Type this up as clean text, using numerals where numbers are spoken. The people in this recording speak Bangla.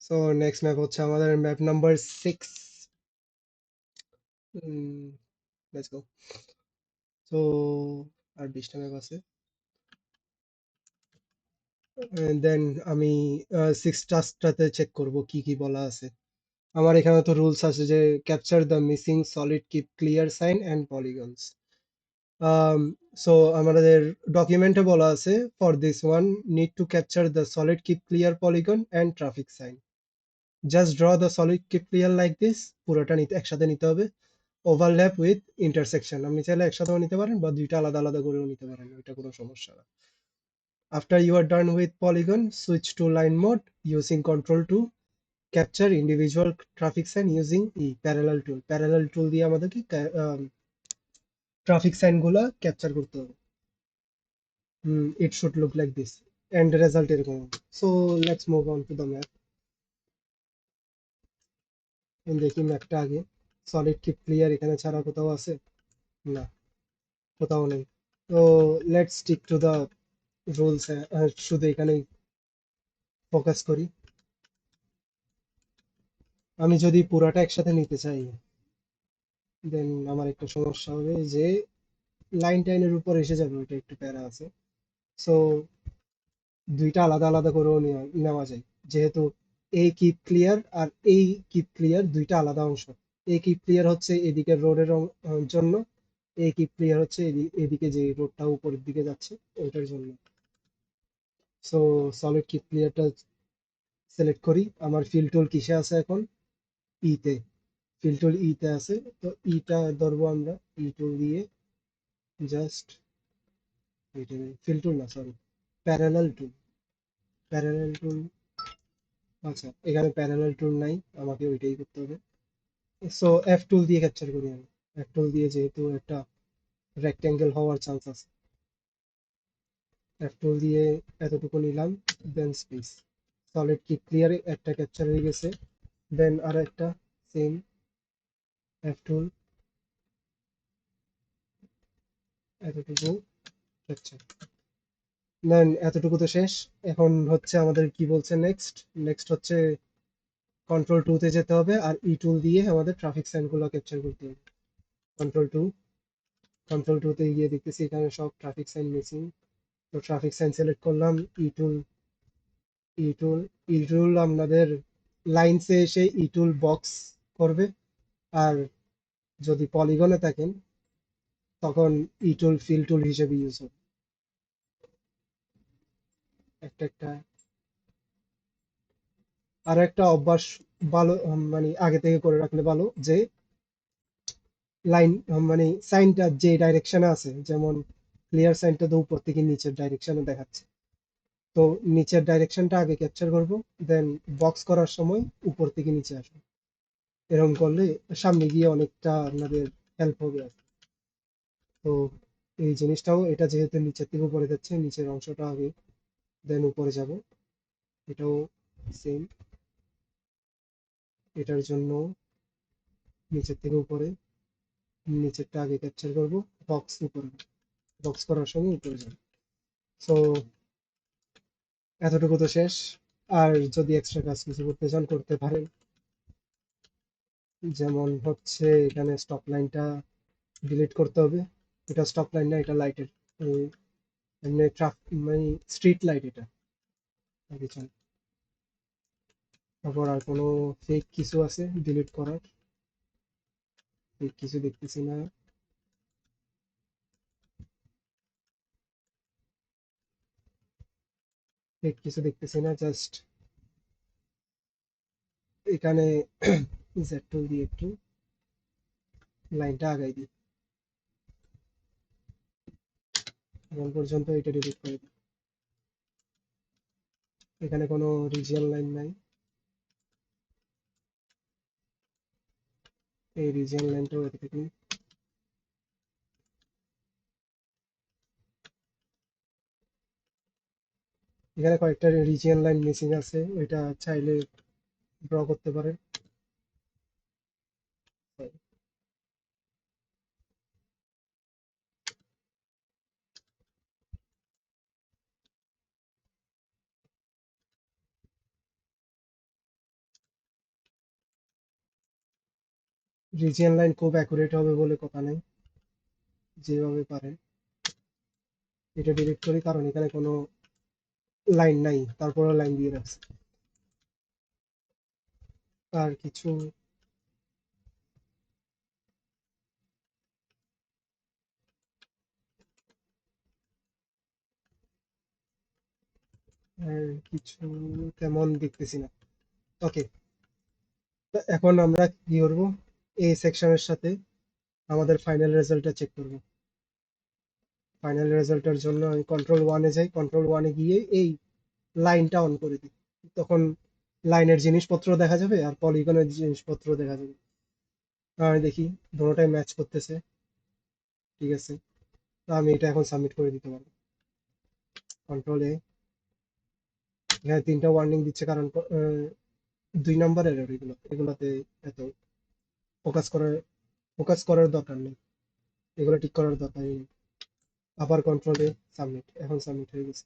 সো নেক্সট ম্যাপ হচ্ছে আমাদের map number 6। Let's go. So আর 20টা ম্যাপ আছে। দেন আমি 6টাতে চেক করব কি কি বলা আছে। আমার এখানে তো রুলস আছে যে capture the missing solid keep clear sign and polygons. So আমাদের ডকুমেন্টে বলা আছে for this one need to capture the solid keep clear polygon and traffic sign. Just draw the solid keep clear like this. পুরোটা একসাথে নিতে হবে। ওভারল্যাপ উইথ ইন্টারসেকশন, আপনি চাইলে একসাথেও নিতে পারেন বা দুইটা আলাদা আলাদা করেও নিতে পারেন, এটা কোনো সমস্যা না। After you are done with polygon switch to line mode using control to capture individual traffic sign using parallel tool. Parallel tool দিয়ে আমাদেরকে ট্রাফিক সাইন গুলা ক্যাপচার করতে হবে। It should look like this end result এরকম। So let's move on to the map. দেখি ম্যাপটা আগে। সলিড কিপ ক্লিয়ার এখানে ছাড়া কোথাও আছে? না, কোথাও নেই। তো let's stick to the rules. শুধু এখানেই ফোকাস করি। আমি যদি পুরাটা একসাথে নিতে চাই দেন আমার একটা সমস্যা হবে যে লাইন টাইনের উপর এসে যাবে, ওইটা একটু প্যারা আছে। সো দুইটা আলাদা আলাদা করেও নেওয়া যায়, যেহেতু এই কিপ ক্লিয়ার আর এই কিপ ক্লিয়ার দুইটা আলাদা অংশ। এই কিপ ক্লিয়ার হচ্ছে এদিকে রোডের জন্য, এই কিপ ক্লিয়ার হচ্ছে এদিকে যে রোডটা উপরের দিকে যাচ্ছে ওইটার জন্য। সো সলিড কিপ ক্লিয়ারটা সিলেক্ট করি। আমার ফিল টুল কিসে আছে এখন? ইতে। ফিল টুল ইতে আছে, তো ইটা ধরবো আমরা। ই টুল দিয়ে জাস্ট ফিল টুল না, সরি, প্যারালাল টুল। প্যারালাল টুল। আচ্ছা, এখানে প্যারালাল টুল নাই, আমাকে ওইটাই করতে হবে। সো এফ টুল দিয়ে ক্যাপচার করি আমি। এফ টুল দিয়ে যেহেতু একটা রেক্টেঙ্গেল হওয়ার চান্স আছে, এফ টুল দিয়ে এতটুকু নিলাম। দেন স্পেস। সলিড কি ক্লিয়ার একটা ক্যাপচার হয়ে গেছে। দেন আর একটা সেম এফ টুল, এতটুকু ক্যাপচার। দেন এতটুকু তো শেষ। এখন হচ্ছে আমাদের কি বলছে নেক্সট। নেক্সট হচ্ছে কন্ট্রোল টু তে যেতে হবে আর ই টুল দিয়ে আমাদের ট্রাফিক সাইন গুলো ক্যাপচার করতে হবে। Control two. কন্ট্রোল টু তে গিয়ে দেখতেছি এখানে সব ট্রাফিক সাইন মিসিং। তো ট্রাফিক সাইন সিলেক্ট করলাম। ই টুল। ই টুল। ই টুল আমাদের লাইনসে এসে ই টুল বক্স করবে। আর যদি পলিগনে থাকেন তখন ই টুল ফিল টুল হিসেবে ইউজ হবে। একটা একটা। আর একটা অভ্যাস ভালো, মানে আগে থেকে করে রাখলে ভালো, যে লাইন মানে সাইনটা যে ডাইরেকশনে আছে, যেমন ক্লিয়ার সাইনটা তো উপর থেকে নিচের ডাইরেকশনে দেখাচ্ছে, তো নিচের ডাইরেকশনটা আগে ক্যাপচার করব। দেন বক্স করার সময় উপর থেকে নিচে আসবে। এরকম করলে সামনে গিয়ে অনেকটা আপনাদের হেল্প হবে আর কি। তো এই জিনিসটাও, এটা যেহেতু নিচের থেকে উপরে যাচ্ছে, নিচের অংশটা আগে দেন উপরে যাব। এটাও সেম। এটার জন্য নিচের থেকে উপরে, নিচেরটা আগে ক্যাপচার করব। বক্স উপরে, বক্স করার সময় উপরে যাব। সো এতটুকু তো শেষ। আর যদি এক্সট্রা কাজ কিছু করতে চান করতে পারেন। যেমন হচ্ছে এখানে স্টপ লাইনটা ডিলিট করতে হবে। এটা স্টপ লাইন না, এটা লাইটের এমনি মানে স্ট্রিট লাইট এটা। আগে চল। তারপর আর কোনো ফেক কিছু আছে ডিলিট করার? ফেক কিছু দেখতেছি না। ফেক কিছু দেখতেছি না, জাস্ট এখানে জেড টুল দিয়ে একটু লাইনটা আগাই দিই। এখন পর্যন্ত এটা ডিলিট করে দিই। এখানে কোনো রিজিয়াল লাইন নাই। এই রিজিয়াল লাইনটাও এতে থেকে। এখানে কয়েকটা রিজিয়াল লাইন মিসিং আছে, ওইটা চাইলে ড্র করতে পারে। রিজিয়ন লাইন খুব অ্যাকুরেট হবে বলে কথা নেই, যেভাবে পারেন এটা ডিলিট করি, কারণ এখানে কোনো লাইন নাই, তারপরে লাইন দিয়ে রাখছে। আর কিছু আর কিছু তেমন দেখতেছি না। ওকে, এখন আমরা কি করব, এই সেকশনের সাথে আমাদের ফাইনাল রেজাল্টটা চেক করব। ফাইনাল রেজাল্টের জন্য আমি কন্ট্রোল ওয়ানে যাই, কন্ট্রোল ওয়ানে গিয়ে এই লাইনটা অন করে দিই, তখন লাইনের জিনিসপত্র দেখা যাবে আর পলিগনের জিনিসপত্র দেখা যাবে। আমি দেখি দুটোটাই ম্যাচ করতেছে, ঠিক আছে, তো আমি এটা এখন সাবমিট করে দিতে পারবো। কন্ট্রোল এ, এখানে তিনটা ওয়ার্নিং দিচ্ছে, কারণ 2 নম্বরের এগুলো, এগুলোতে এত ফোকাস করার ফোকাস করার দরকার নেই, এগুলো ঠিক করার দরকার নেই। আবার কন্ট্রোল এ, সাবমিট, এখন সাবমিট হয়ে গেছে।